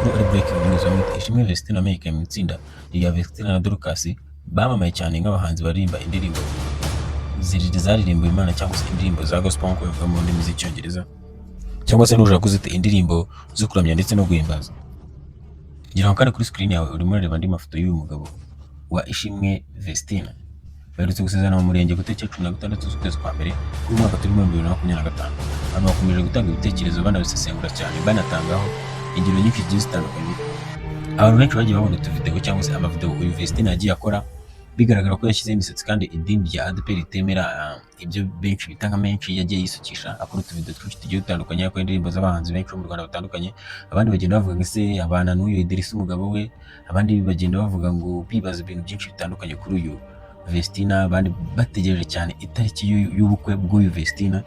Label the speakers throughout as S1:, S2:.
S1: makuru ari breaking news bamwita Ishimwe Vestine amenyekanye mu itsinda rya Vestine na Dorcas bamamaye cyane nk'abahanzi baririmba indirimbo zaririmba Imana cyangwa se indirimbo za gospel nk'uko bivuga mu ndimi z'icyongereza, cyangwa se n'ushaka kuzita indirimbo zo kuramya ndetse no guhimbaza. Ngira ngo kandi kuri screen yawe urimo urareba andi mafoto y'uyu mugabo wa Ishimwe Vestine baherutse gusezerana mu murenge ku itariki 16 z'ukwezi kwa mbere k'umwaka turimo 2025. Abantu bakomeje gutanga ibitekerezo banabisesengura cyane banatangaho ingero nyinshi zigiye zitandukanye. Abantu benshi bagiye babona utuvideo cyangwa se amavideo uyu Vestine yagiye akora bigaragara ko yashyizeho imisatsi, kandi idini rya ADEPR ritemera ibyo benshi bita nka menshi yagiye yisukisha akora utuvideo twinshi tugiye dutandukanye, akora indirimbo z'abahanzi benshi bo mu Rwanda batandukanye. Abandi bagenda bavuga ngo ese abana n'uyu Idrissa umugabo we, abandi bagenda bavuga ngo bibaza ibintu byinshi bitandukanye kuri uyu Vestine, abandi bategereje cyane itariki y'ubukwe bw'uyu Vestine.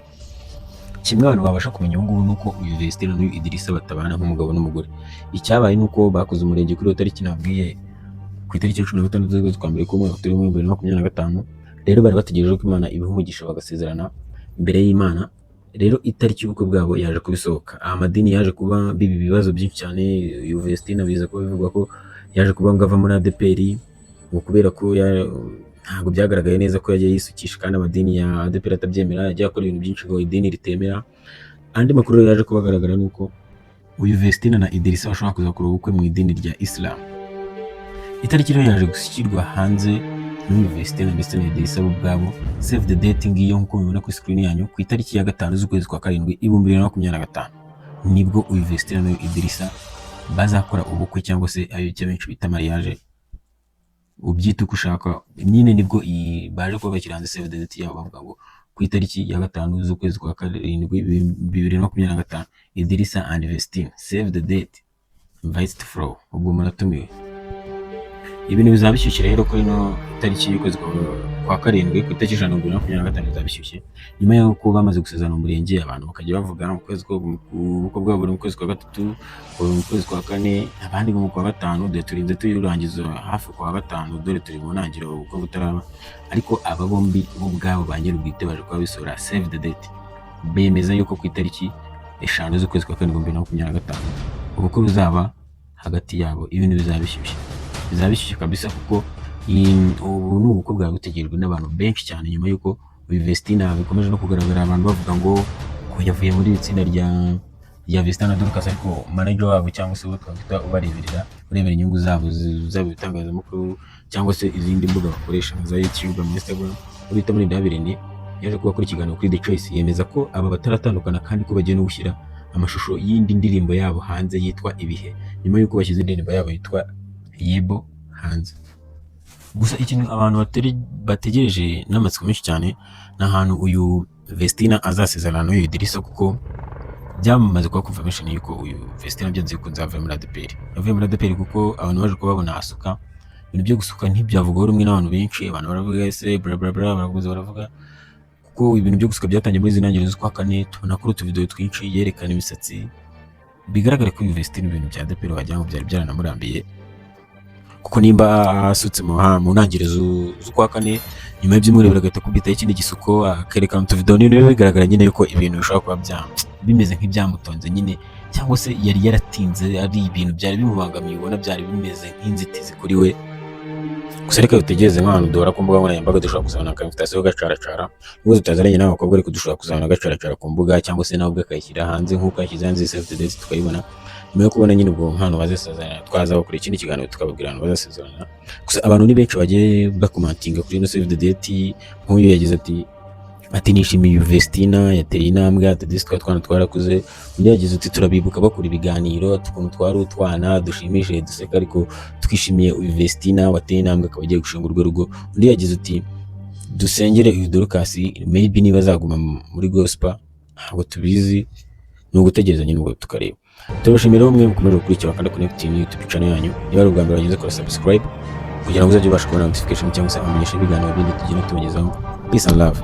S1: Kimwe abantu babasha kumenya ubu ngubu nuko uyu Vestine n'uyu Idrissa batabana nk'umugabo n'umugore. Icyabaye nuko bakoze umurenge kuri iyo tariki nabwiye ku itariki 16 z'ukwezi kwa mbere k'umwaka turimo 2025. Rero bari bategereje ko Imana ibaha umugisha bagasezerana imbere y'Imana. Rero itariki y'ubukwe bwabo yaje kubisohoka. Amadini yaje kuba bibi bibazo byinshi cyane. Uyu Vestine biza ko bivugwa ko yaje kuba ngo ava muri ADEPR ngo kubera ko ntabwo byagaragaye neza ko yagiye yisukisha, kandi amadini ya ADEPR atabyemera, yagiye akora ibintu byinshi ngo idini ritemera. Andi makuru yaje kubagaragara nuko uyu Vestine na Idrissa bashobora kuzakora ubukwe mu idini rya Islam. Itariki rero yaje gushyirwa hanze n'uyu Vestine ndetse na Idrissa bo ubwabo. Save the date ngiyo nk'uko mubibona kuri screen yanyu, ku itariki ya 5 z'ukwezi kwa 7 2025 nibwo uyu Vestine n'uyu Idrissa bazakora ubukwe, cyangwa se ayo benshi bita mariage. Ubyita uko ushaka nyine, nibwo baje kuba bakiranze save the date yabo bavuga ngo ku itariki ya 5 z'ukwezi kwa 7 2025 Idrissa and Vestine, save the date, invite to flow. Ubwo muratumiwe. Ibintu bizabishyushye rero kuri no tariki y'ukwezi kwa 7 ku itariki 2025 bizabishyushye, nyuma y'uko bamaze gusezerana umurenge. Abantu bakajya bavuga mu kwezi uko bwa buri mu kwezi kwa 3, mu kwezi kwa 4, abandi mu kwa 5. Dore turinze tuyurangiza hafi kwa 5, dore turi mu ntangiriro uko butaraba. Ariko aba bombi bo ubwabo banyiri bwite baje kuba bisora save the date, bemeza yuko ku itariki 5 z'ukwezi kwa 7 2025 ubukwe buzaba hagati yabo. Ibintu bizabishyushye kabisa, kuko ubu ni ubukwe bwa butegerejwe n'abantu benshi cyane, nyuma y'uko uyu Vestine bikomeje no kugaragara abantu bavuga ngo yavuye muri itsinda rya Vestine na Dorcas, ariko manager wabo cyangwa se twita urebera inyungu zabo ibitangazamakuru cyangwa se izindi mbuga bakoresha za YouTube na Instagram. Urita muri Ndabirinde yaje kuba kuri ikiganiro kuri The Choice, yemeza ko aba bataratandukana, kandi ko bagiye no gushyira amashusho y'indi ndirimbo yabo hanze yitwa Ibihe, nyuma y'uko bashyize indirimbo yabo yitwa Yebo hanze. Gusa ikintu abantu bategereje n'amatsiko menshi cyane ni ahantu uyu Vestine azasezerana n'uyu Idrissa, kuko byamaze kuba confirmation yuko uyu Vestine byanze ko nzavuye muri ADEPR. Yavuye muri ADEPR kuko abantu baje kubabona asuka. Ibintu byo gusuka ntibyavugwaho rumwe n'abantu benshi. Abantu baravuga ese bla bla bla, baravuga kuko ibintu byo gusuka byatangiye muri zinangiriro z'ukwa 4. Tubona kuri utuvideo twinshi yerekana imisatsi, bigaragara ko uyu Vestine ibintu bya ADEPR wagira ngo byari byaranamurambiye, kuko nimba asutse mu ntangiriro z'ukwa 4, nyuma y'ibyumweru biragahita kubita ikindi gisuko akerekana utuvideo. Niyo bigaragara nyine yuko ibintu bishobora kuba bimeze nk'ibyamutonze nyine, cyangwa se yari yaratinze, ari ibintu byari bimubangamiye, ubona byari bimeze nk'inzitizi kuri we. Gusa reka utegereze nk'ahantu duhora ku mbuga nkoranyambaga dushobora kuzabona akainvitation gacaracara, nubwo tutazaranye n'abakobwa, ariko dushobora kuzabona gacaracara ku mbuga, cyangwa se nawe ubwe akayishyira hanze nk'uko yashyize hanze save the date tukayibona. Nyuma yo kubona nyine ubwo nk'ahantu bazasezerana, twaza bakora ikindi kiganiro tukababwira abantu bazasezerana. Gusa abantu ni benshi bagiye bakomantinga kuri no save the date. Nk'uyu yagize ati nishimiye Vestine yateye intambwe, ati twana twarakuze. Undi yagize ati turabibuka bakora ibiganiro, tukuntu twari utwana dushimishije duseka, ariko twishimiye uyu Vestine wateye intambwe akaba agiye gushinga urwo rugo. Undi yagize ati dusengere uyu Dorcas, maybe niba azaguma muri gospel ntabwo tubizi, ni ugutegereza nyine ubwo tukareba. Turabashimira mwe mukomeje gukurikira Wakanda Connect TV YouTube channel yanyu. Niba ari ubwa mbere wageze kora subscribe kugira ngo uzajye ubasha kubona notification cyangwa se amenyesha ibiganiro bindi tugenda tubagezaho. Peace and love.